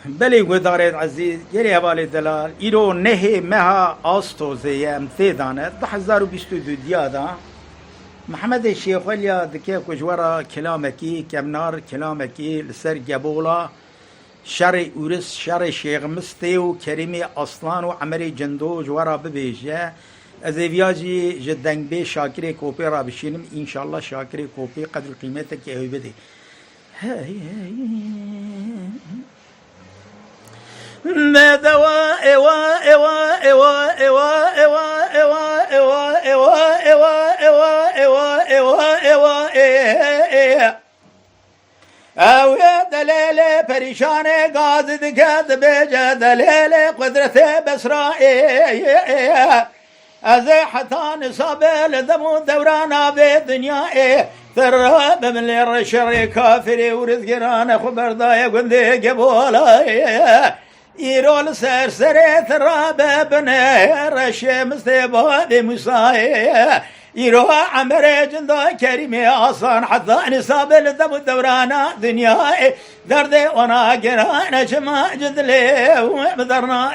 بلی گدارت عزیز گری حوالی دلال ایرو نه مها آستوزه امتدانه 2022 دیادا محمد شیخ ولیا دکه کجورا کلامکی کمنار کلامکی لسر جبولا شر اورس شر شیخ مستی و کریمی اصلان و عمری جندو جورا ببیجه از ویاجی جدنگ به شاکری کوپی را بشینم انشالله شاکری کوپی قدر قیمته که هی بده دواء اوا اوا اوا اوا اوا اوا اوا اوا اوا اوا اوا اوا او دلیل پریشان غاز دکد بجا دلیل قدرت بسرائي از حتى نصاب لدم دوران به دنیا تراب من الشر كافر ورزقنا خبر ضايق وندق بولا يرول سر سرت راب بنير الشمس باب موسى يروح عمر جندا كريم اصلا حتى نصاب لدم الدوران دنيا درد وانا قرانا جما جدلي ومدرنا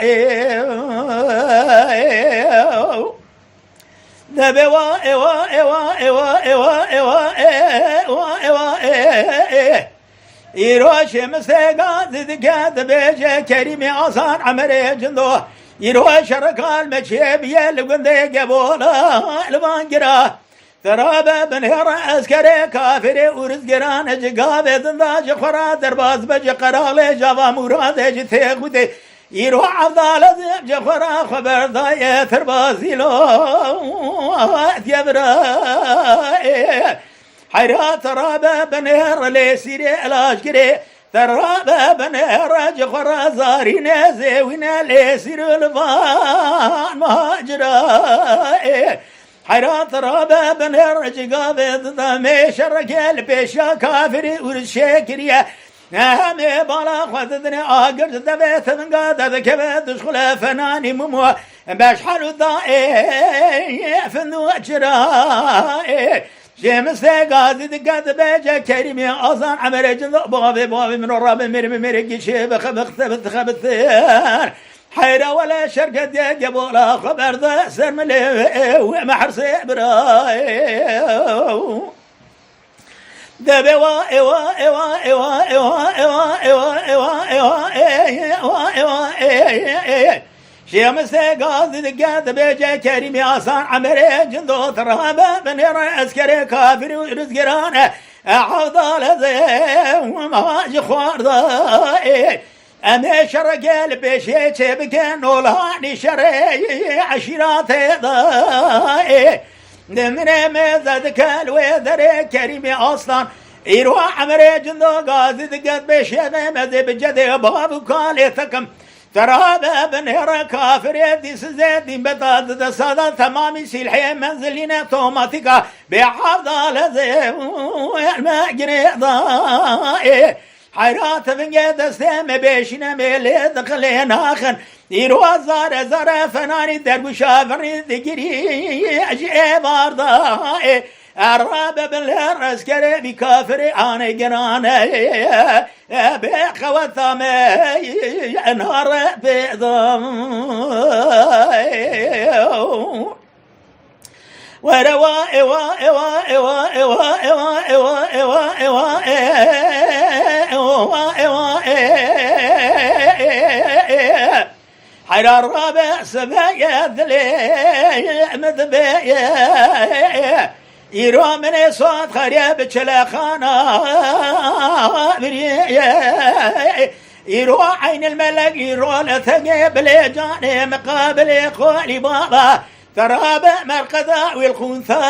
دبي وا ايوا ايوا ايوا ايوا ايوا ايوا ايوا يروش مسيقات ذكاد بيجا كريمي عصان عمري جندو يروش ركال مشيب يلقن قبولا البانقرا ترابة بنهر عسكري كافري ورزقران جقابي دنداج خرا درباز بجي قرالي جابا مراد جتيق ودي يروح عضالة جخرا خبر ضاية تربازي لو يبرا حيرات ترابة بنهر ليسيري علاج كري ترابة بنهر جخرا زارين زيوين ليسير الفان مهاجرا حيرات ترابة بنهر جقابي ضدامي شركي البيشا كافري ورشاكريا نامي بالا خذتني آقر دبيت من قادة كبد دخل فناني ممو باش حلو ضائي فنو أجرائي شمس قادة دقات بيجا كريمي أصلا عمري جنض بابي من الراب مرمي شيب خبخت خبثير حيرة ولا شركة دي قبولا خبر ذا سرملي ومحرسي براي دبي وا ايوا ايوا ايوا ايوا ايوا ايوا ايوا ايوا شمس قاضي دقات بيجا كريمي اصلا عمري جندو ترهبه بنير عسكري كافر ورزقرانه عضال زي ومهاج خوارضاي أنا شرقل بشي شبكن ولاني شري عشيراتي ضاي دمنا مزدك الوذر كريمي أصلا يروح عمري جندو غازي دقات بشي مزي بجدي بابو كاليتكم ترابة بنهر كافر يدي سزيدين بطاطة صدا تمامي سيلحي منزلين توماتيكا بحافظة لزي والمجري ضاي حيرات فنجة دستم بيشنا ميلي دخلين آخر يروى زار فناني درب شافري دقري عجيب أرضاي الراب بالهرس كري بكافري أنا قراني بخوثامي نهار بيضام وروا ايوا ايوا ايوا ايوا ايوا ايوا ايوا ايوا ايوا ايوا حير الرابع سبايا ذلي مذبايا يرو من صوت خريب شلاخانا يرو عين الملك يرو لثقب لجاني مقابل قولي بابا تراب مرقدا والخنثى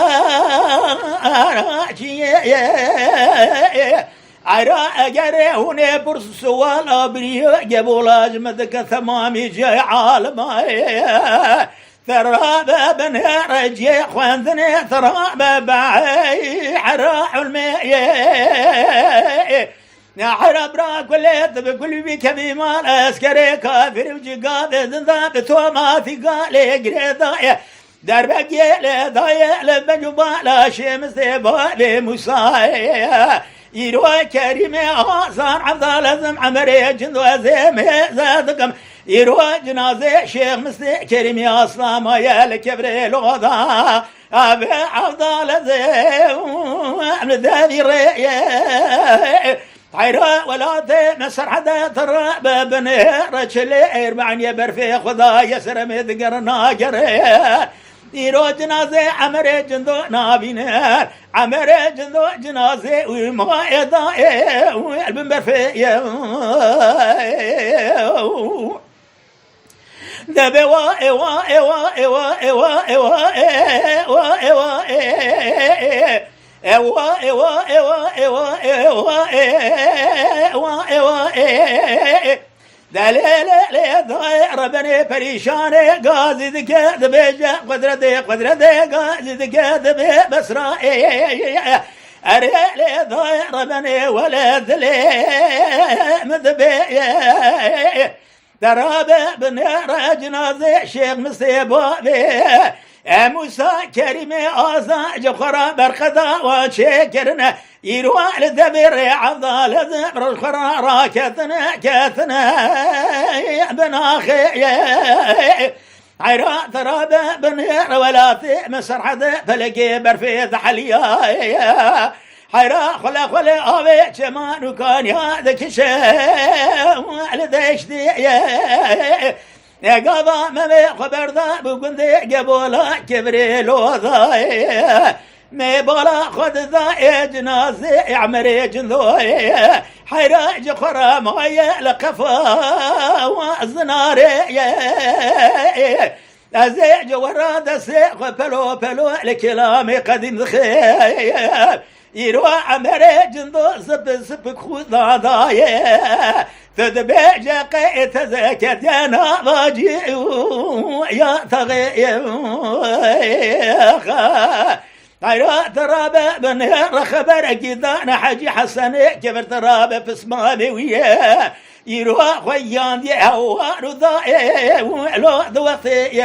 عرا أجري هنا برس سوال أبري جبولا جمدك ثمامي جاي عالم تراب بنهر جي خوانثني تراب بعي عرا حلمي نحر براك وليت بكل بك بمال أسكري كافر وجقاب ذنذا بتوماتي قالي قريضايا دربك يلي ضايع لبجوبا لا شمس بالي موسايا يروى كريم آسان عبد لازم عمري جندو زيم زادكم يروى جنازة شيخ مسلم كريم يا اسلام يا الكبر لغدا ابي عبد لازم ذابي عيرا ولا مسر حدا ترى بابن رجلي اربعني برفي خدا يسر مدقرنا قري يرو جنازة عمر جندو نابينا عمر جندو جنازة وما يدا والبن برفي دبي وا ايوا ايوا ايوا ايوا ايوا ايوا ايوا ايوا ايوا ايوا ايوا ايوا دليل ضايع ربني بريشان غازي ذكاد بيجا قدرتي غازي ذكاد بسرا اريل ضايع ربني ولد لي مذبي درابه بنير جنازه شيخ مصيبه موسى كريم آزا جخرا برخدا وشكرنا يروى للدبر عضال زبر الخرا راكتنا كتنا بناخي عيرا ترابة بنير ولا في مسر حدا فلقي برفي ذحليا حيرا خلا أبي شمان وكان هذاك شيء لديش دي يا قضاء ما خبر ذا بقندي قبولا كبري لو ذا ما بلا خد ذا جنازي عمري جنذوي حيرا جخرا مايا لقفا وزناري أزيج وراد سيق بلو لكلامي قديم ذخيب يروى عمري جندو سب خوضا ضايا تدبيج قيت زكت يا ناضاجي يا تغيب عيرا ترابة بنهر خبر أكيدان حجي حسن كبر ترابة في اسمامي وياه يروى خويان دي هوار ضايا ولو دوثي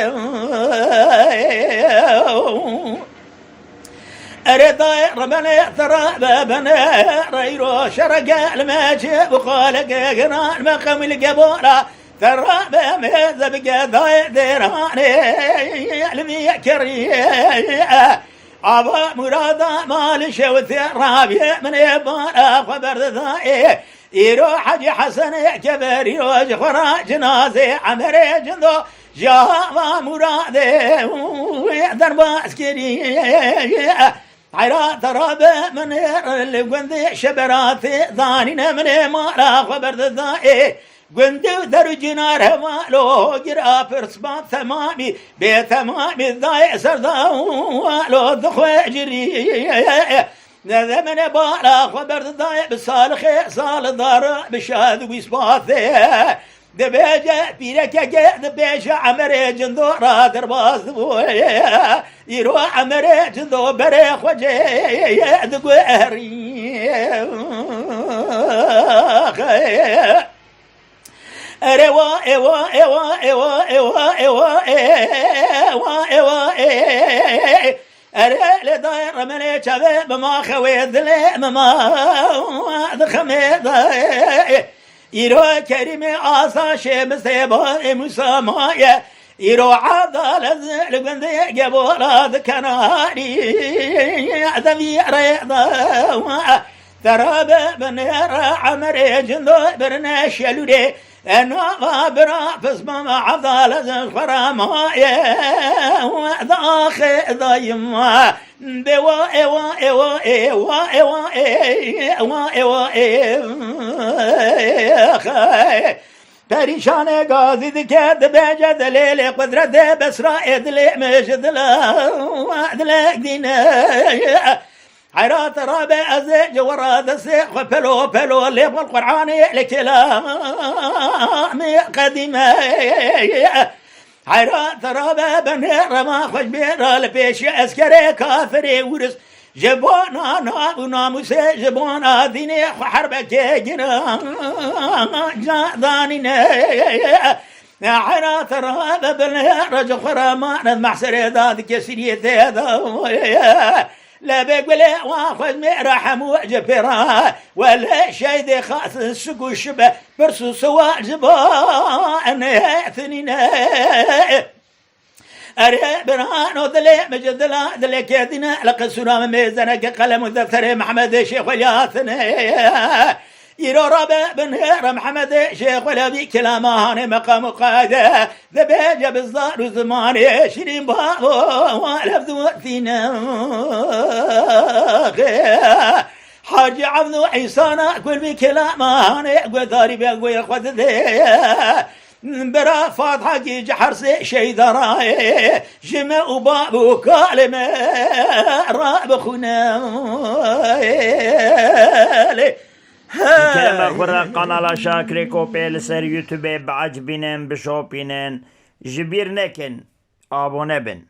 أريد ربنا ترى بابنا ريرو شرق الماجي وخالق قنا المقام القبورة ترى بميز بقى ضاي ديراني لمي كري أبا مرادا مال شوث رابي من يبارا خبر ذاي يرو حجي حسن كبر يروج خرا جنازي عمري جندو جاوا مرادي ويقدر باسكري عيرا ترابة من اللي قندي شبراتي ضانينا من مارا خبر ذاي قندي درجنا رمالو قرا فرسبان ثمامي بثمامي ذاي سردا ولو دخوة جري ذا من بارا خبر ذاي بصالخ صال دار بشاد ويسباثي دبيجة بيرك دبيجة عمري جندو رادر بازبويا يروى عمري جندو بريخ وجي دقوهري روا ايوا ايوا ايوا ايوا ايوا ايوا ايوا أريل داير مني شبه بما خويد لي ما دخمي يروى كريم آسا شمس بار موسى مايا يروى عضال لقندي قبولا ذكناري ذبي ريضا تراب بنير عمري جندو برناش يلودي أنا برا فاسمه عضال زخرا مايا وذاخي ضيما بوا ايوا ايوا ايوا ايوا ايوا ايوا ايوا پریشان غازی دکد بجد لیل قدرت بسرا دل مجد لا دل دینه حيرات رابع أزج وراد السيق بلو اللي بالقرآن لكلام قديمة حيرات رابع بنير ما خوش بير البيش أسكري كافري ورس جبونا ناموس جبونا ديني حربك جنا جاداني حيرات رابع بنير رجل خرامان المحسر ذات كسرية ذا لا بقول واخذ مرحم وجبرا ولا شي ذي خاص السقو الشبه برسو سوا جبان ثنين برهان وذلي مجد لا ذلي كيدنا لقى سلام ميزنك قلم الدفتر محمد شيخ والياثني يرو ربا بن هير محمد شيخ ولا بي كلامه هاني مقام قاده ذبيجة بالزار وزماني شيرين بابو ولفظ فينا حاجي عبد عيسانا كل بي كلامه هاني قداري بيقوي اخوة ذي برا فاضحة جحر شي دراي جمع وبابو كالمة راب خونا كلام أخبر قناة شاكري كوبيل سر يوتيوب بعجبينن بشوبينن جبير نكن آبونه بن